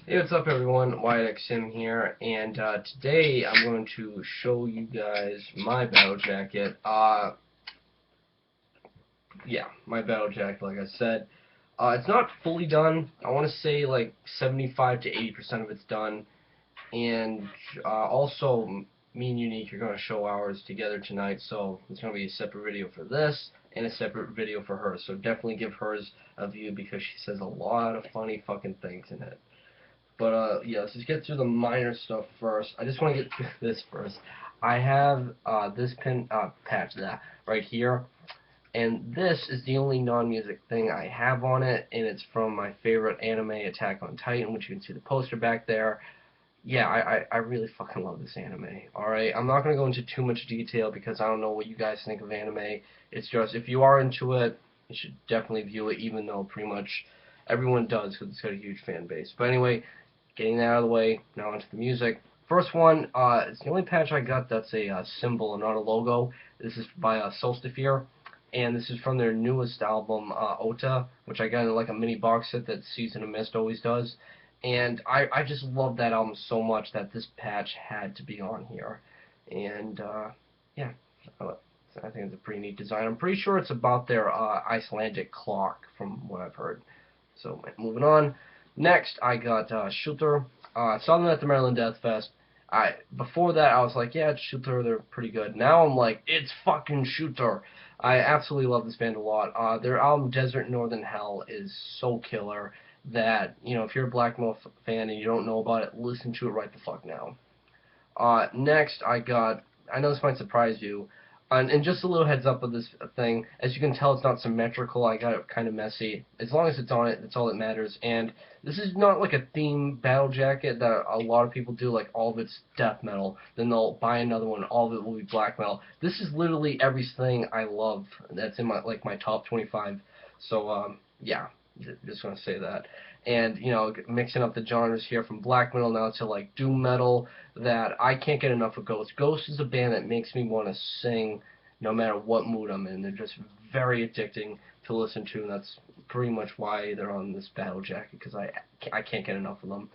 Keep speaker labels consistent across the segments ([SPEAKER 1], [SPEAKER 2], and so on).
[SPEAKER 1] Hey, what's up everyone? WyattXM here, and today I'm going to show you guys my battle jacket. Yeah, my battle jacket, like I said. It's not fully done. I want to say like 75 to 80% of it's done. And also, me and Unique are going to show ours together tonight, so there's going to be a separate video for this and a separate video for her. So definitely give hers a view because she says a lot of funny fucking things in it. But yeah, let's just get through the minor stuff first. I just want to get through this first. I have this patch that right here, and this is the only non-music thing I have on it, and it's from my favorite anime, Attack on Titan, which you can see the poster back there. Yeah, I really fucking love this anime. Alright, I'm not going to go into too much detail because I don't know what you guys think of anime. It's just, if you are into it, you should definitely view it, even though pretty much everyone does because it's got a huge fan base. But anyway, getting that out of the way, now onto the music. First one, it's the only patch I got that's a symbol and not a logo. This is by Solstifier, and this is from their newest album, Ota, which I got in like a mini box set that Season of Mist always does. And I just love that album so much that this patch had to be on here. And yeah, I think it's a pretty neat design. I'm pretty sure it's about their Icelandic clock, from what I've heard. So moving on. Next, I got Shooter. Saw them at the Maryland Death Fest. Before that, I was like, yeah, it's Shooter. They're pretty good. Now I'm like, it's fucking Shooter. I absolutely love this band a lot. Their album Desert Northern Hell is so killer that, you know, if you're a black metal fan and you don't know about it, listen to it right the fuck now. Next, I know this might surprise you, and just a little heads up of this thing. As you can tell, it's not symmetrical. I got it kind of messy. As long as it's on it, that's all that matters. And this is not like a theme battle jacket that a lot of people do, like all of it's death metal. Then they'll buy another one, all of it will be black metal. This is literally everything I love that's in my top 25. So, yeah, just gonna say that. And, you know, mixing up the genres here from black metal now to like doom metal, that I can't get enough of Ghost. Ghost is a band that makes me want to sing no matter what mood I'm in. They're just very addicting to listen to, and that's pretty much why they're on this battle jacket, because I can't get enough of them.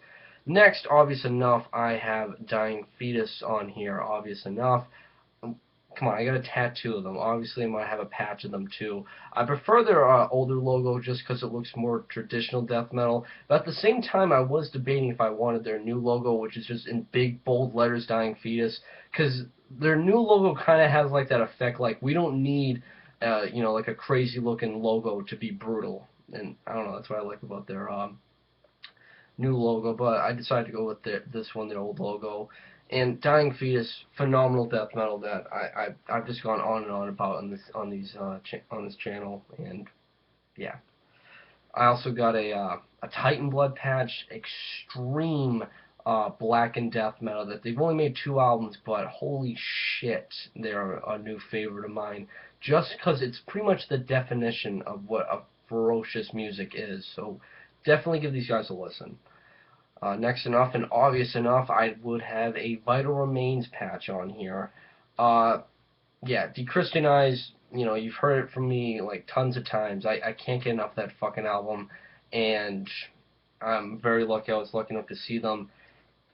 [SPEAKER 1] Next, obvious enough, I have Dying Fetus on here, obvious enough. Come on, I got a tattoo of them. Obviously, I might have a patch of them too. I prefer their older logo just because it looks more traditional death metal. But at the same time, I was debating if I wanted their new logo, which is just in big, bold letters, Dying Fetus. Because their new logo kind of has like that effect, like we don't need, you know, like a crazy looking logo to be brutal. And I don't know, that's what I like about their new logo, but I decided to go with this one, their old logo. And Dying Fetus, phenomenal death metal that I've just gone on and on about on this channel, and yeah. I also got a Titan Blood patch, extreme black and death metal that they've only made 2 albums, but holy shit, they're a new favorite of mine. Just because it's pretty much the definition of what a ferocious music is. So definitely give these guys a listen. Next enough and obvious enough, I would have a Vital Remains patch on here. Uh, yeah, Dechristianize, you know, you've heard it from me like tons of times. I can't get enough of that fucking album, and I'm very lucky I was lucky enough to see them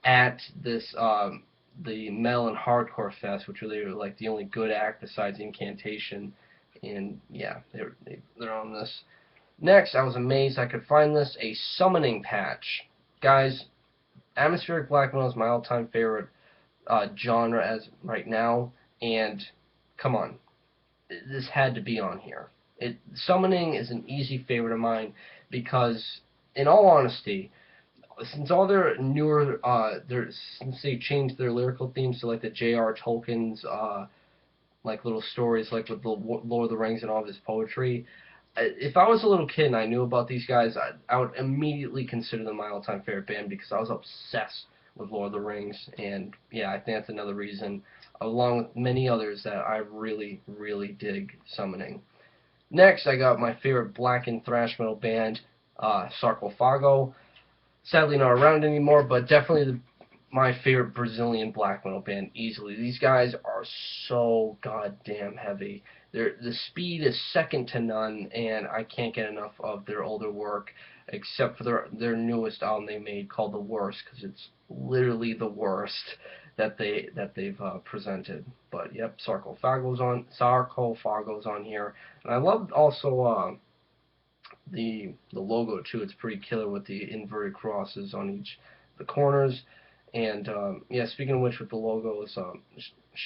[SPEAKER 1] at this, the Metal and Hardcore Fest, which really were like the only good act besides Incantation, and yeah, they're on this. Next, I was amazed I could find this, a Summoning patch. Guys, atmospheric black metal is my all-time favorite genre as right now, and come on, this had to be on here. Summoning is an easy favorite of mine because, in all honesty, since all their newer, since they changed their lyrical themes to like the J.R. Tolkien's like little stories, like with the Lord of the Rings and all of his poetry. If I was a little kid and I knew about these guys, I would immediately consider them my all-time favorite band because I was obsessed with Lord of the Rings, and yeah, I think that's another reason, along with many others, that I really, really dig Summoning. Next, I got my favorite black and thrash metal band, Sarcophago. Sadly not around anymore, but definitely my favorite Brazilian black metal band easily. These guys are so goddamn heavy. The speed is second to none, and I can't get enough of their older work. except for their newest album they made called The Worst, because it's literally the worst they've presented. But yep, Sarcophago's on here, and I love also the logo too. It's pretty killer with the inverted crosses on each the corners. And yeah, speaking of which, with the logos,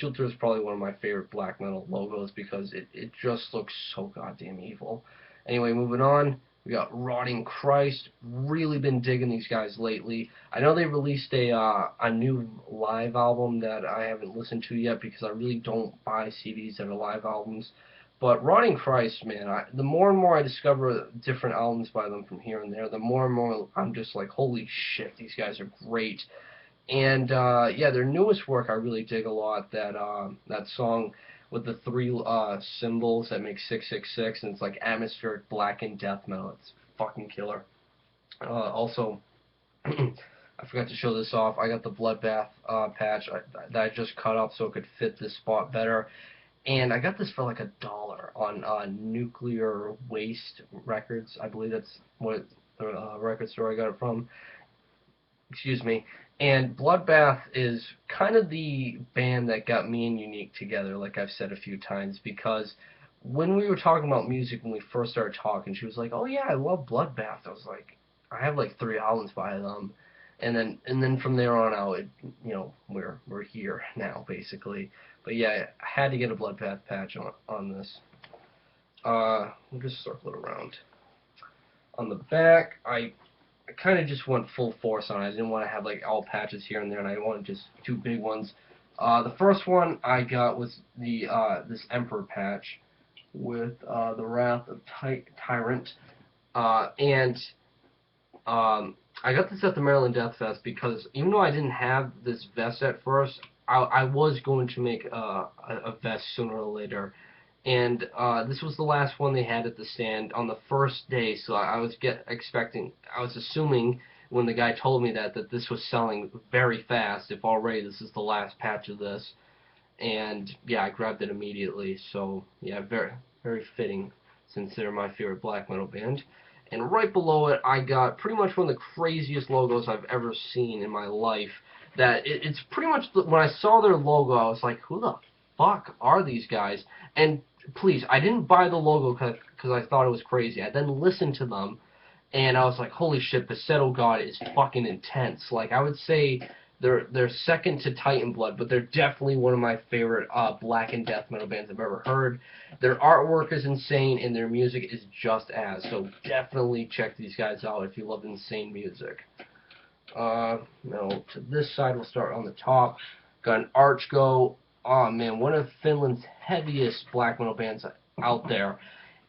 [SPEAKER 1] Shilter is probably one of my favorite black metal logos because it just looks so goddamn evil. Anyway, moving on, we got Rotting Christ. Really been digging these guys lately. I know they released a new live album that I haven't listened to yet because I really don't buy CDs that are live albums. But Rotting Christ, man, the more and more I discover different albums by them from here and there, the more and more I'm just like, holy shit, these guys are great. And yeah, their newest work I really dig a lot. That song with the three symbols that make 666, and it's like atmospheric black and death metal. It's fucking killer. Also, I forgot to show this off. I got the Bloodbath patch that I just cut up so it could fit this spot better. And I got this for like $1 on Nuclear Waste Records. I believe that's what the record store I got it from. Excuse me. And Bloodbath is kind of the band that got me and Unique together, like I've said a few times, because when we were talking about music when we first started talking, she was like, "Oh yeah, I love Bloodbath." I was like, "I have like 3 albums by them," and then from there on out, we're here now basically. But yeah, I had to get a Bloodbath patch on this. We'll just circle it around. On the back, I kind of just went full force on it. I didn't want to have like all patches here and there, and I wanted just 2 big ones. The first one I got was the this Emperor patch with the Wrath of Tyrant, and I got this at the Maryland Death Fest because even though I didn't have this vest at first, I was going to make a vest sooner or later. And this was the last one they had at the stand on the first day, so I was assuming when the guy told me that this was selling very fast, if already this is the last patch of this. And yeah, I grabbed it immediately, so yeah, very, very fitting since they're my favorite black metal band. And right below it, I got pretty much one of the craziest logos I've ever seen in my life. It's pretty much, when I saw their logo, I was like, who the fuck are these guys? And please, I didn't buy the logo because I thought it was crazy. I then listened to them, and I was like, holy shit, Besetto God is fucking intense. Like, I would say they're second to Titan Blood, but they're definitely one of my favorite black and death metal bands I've ever heard. Their artwork is insane, and their music is just as. So definitely check these guys out if you love insane music. Now, to this side, we'll start on the top. Got an Archgo. Oh man, one of Finland's heaviest black metal bands out there.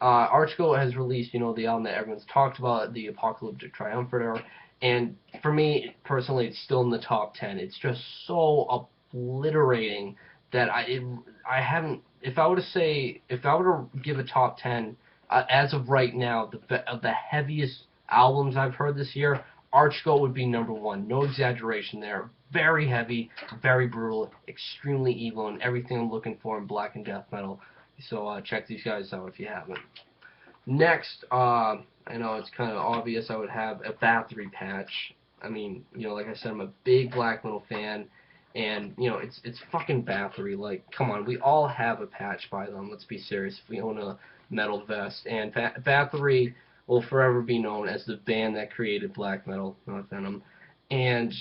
[SPEAKER 1] Archgo has released, the album that everyone's talked about, the Apocalyptic Triumphator, and for me personally, it's still in the top 10. It's just so obliterating that I haven't. If I were to give a top 10 as of right now, of the heaviest albums I've heard this year, Archgo would be number 1. No exaggeration there. Very heavy, very brutal, extremely evil, and everything I'm looking for in black and death metal. So check these guys out if you haven't. Next, I know it's kind of obvious, I would have a Bathory patch. I mean, like I said, I'm a big black metal fan, and it's fucking Bathory. Like, come on, we all have a patch by them. Let's be serious. If we own a metal vest, and Bathory will forever be known as the band that created black metal, not Venom. And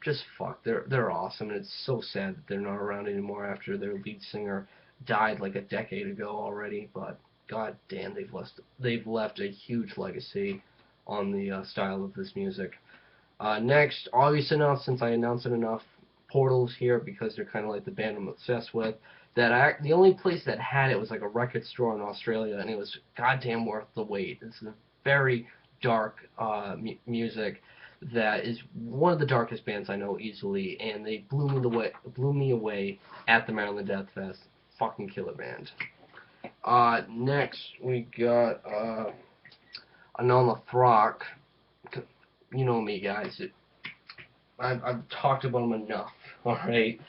[SPEAKER 1] just fuck, they're awesome, and it's so sad that they're not around anymore after their lead singer died like a decade ago already. But god damn, they've left a huge legacy on the style of this music. Next, obvious enough, since I announced it enough, Portal's here because they're kind of like the band I'm obsessed with. The only place that had it was like a record store in Australia, and it was goddamn worth the wait. It's a very dark music that is one of the darkest bands I know easily, and they blew me away at the Maryland Death Fest. Fucking killer band. Next we got Anona Throck. You know me, guys. I've talked about them enough. All right.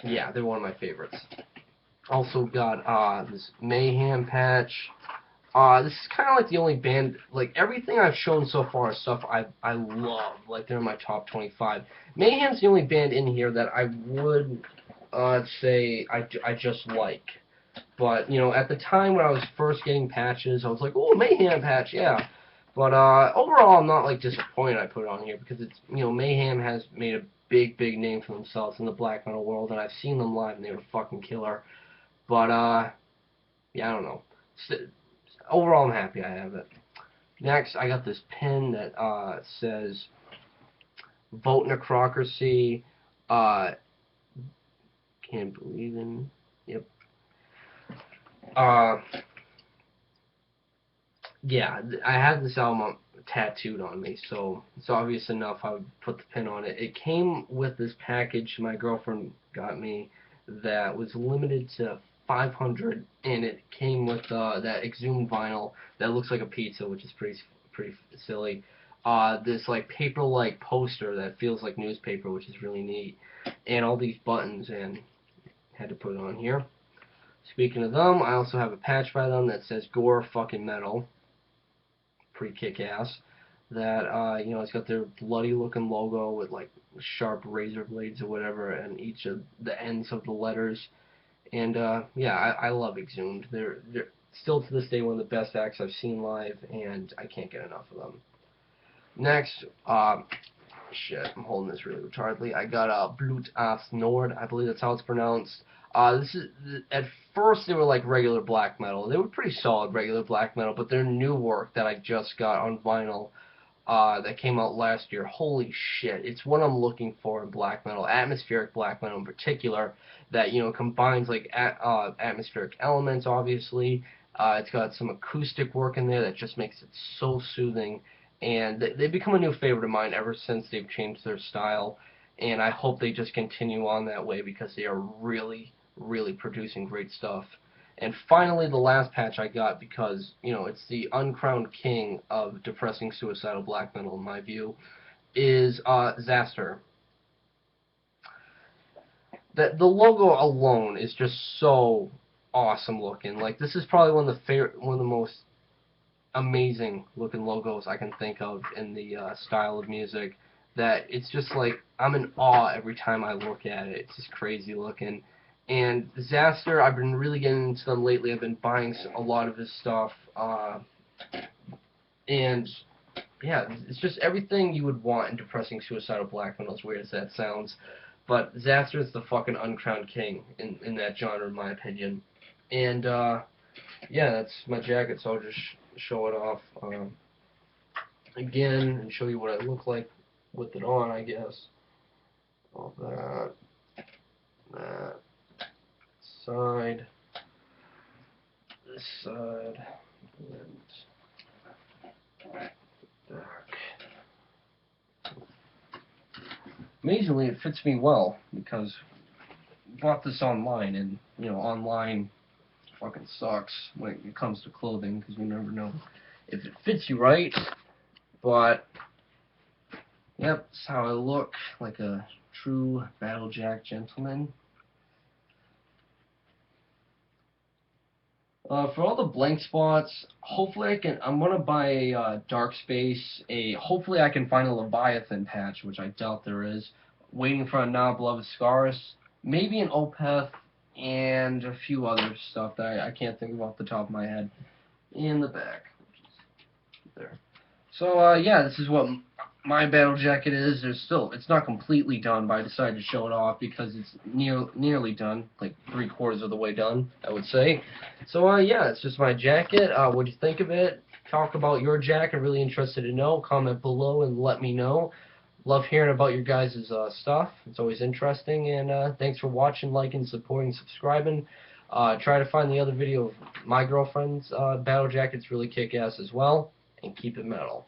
[SPEAKER 1] Yeah, they're one of my favorites. Also got this Mayhem patch. This is kind of like the only band, like everything I've shown so far is stuff I love, like they're in my top 25. Mayhem's the only band in here that I would say I just like. But, you know, at the time when I was first getting patches, I was like, oh, Mayhem patch, yeah. But overall, I'm not like disappointed I put it on here because it's, you know, Mayhem has made a big name for themselves in the black metal world, and I've seen them live and they were fucking killer. But yeah, I don't know. Overall, I'm happy I have it. Next, I got this pin that says "Vote Necrocracy." Can't believe in. Yep. Yeah, I have this album tattooed on me, so it's obvious enough I would put the pin on it. It came with this package my girlfriend got me that was limited to 500, and it came with that Exhumed vinyl that looks like a pizza, which is pretty silly. This like paper-like poster that feels like newspaper, which is really neat, and all these buttons, and had to put it on here. Speaking of them, I also have a patch by them that says "Gore Fucking Metal." Pretty kick-ass. That you know, it's got their bloody-looking logo with like sharp razor blades or whatever, and each of the ends of the letters. And yeah, I love Exhumed. They're still to this day one of the best acts I've seen live, and I can't get enough of them. Next, shit, I'm holding this really retardedly. I got Blut Af Nord, I believe that's how it's pronounced. This is at first they were like regular black metal. They were pretty solid regular black metal, but their new work that I just got on vinyl that came out last year, holy shit, it's what I'm looking for in black metal, atmospheric black metal in particular, that, you know, combines like atmospheric elements, obviously. It's got some acoustic work in there that just makes it so soothing, and they've become a new favorite of mine ever since they've changed their style, and I hope they just continue on that way because they are really producing great stuff. And finally, the last patch I got because, you know, it's the uncrowned king of depressing suicidal black metal in my view, is Xastor. That the logo alone is just so awesome looking. Like, this is probably one of the most amazing looking logos I can think of in the style of music. That it's just like I'm in awe every time I look at it. It's just crazy looking. And Xastor, I've been really getting into them lately. I've been buying a lot of his stuff, and yeah, it's just everything you would want in depressing suicidal black metal, as weird as that sounds. But Xastor is the fucking uncrowned king in that genre, in my opinion. And yeah, that's my jacket, so I'll just show it off again and show you what I look like with it on, I guess. All that side, this side, and back. Amazingly, it fits me well because I bought this online, and you know, online fucking sucks when it comes to clothing because you never know if it fits you right. But yep, that's how I look, like a true Battlejack gentleman. For all the blank spots, hopefully I'm gonna buy a Dark Space. Hopefully I can find a Leviathan patch, which I doubt there is. Waiting for a Na Beloved Scaris, maybe an Opeth, and a few other stuff that I can't think of off the top of my head. In the back, which is there. So yeah, this is what my battle jacket is. It's not completely done, but I decided to show it off because it's nearly done, like 3/4 of the way done, I would say. So yeah, it's just my jacket. What'd you think of it? Talk about your jacket. Really interested to know. Comment below and let me know. Love hearing about your guys' stuff. It's always interesting. And thanks for watching, liking, supporting, subscribing. Try to find the other video of my girlfriend's battle jacket. It's really kick-ass as well. And keep it metal.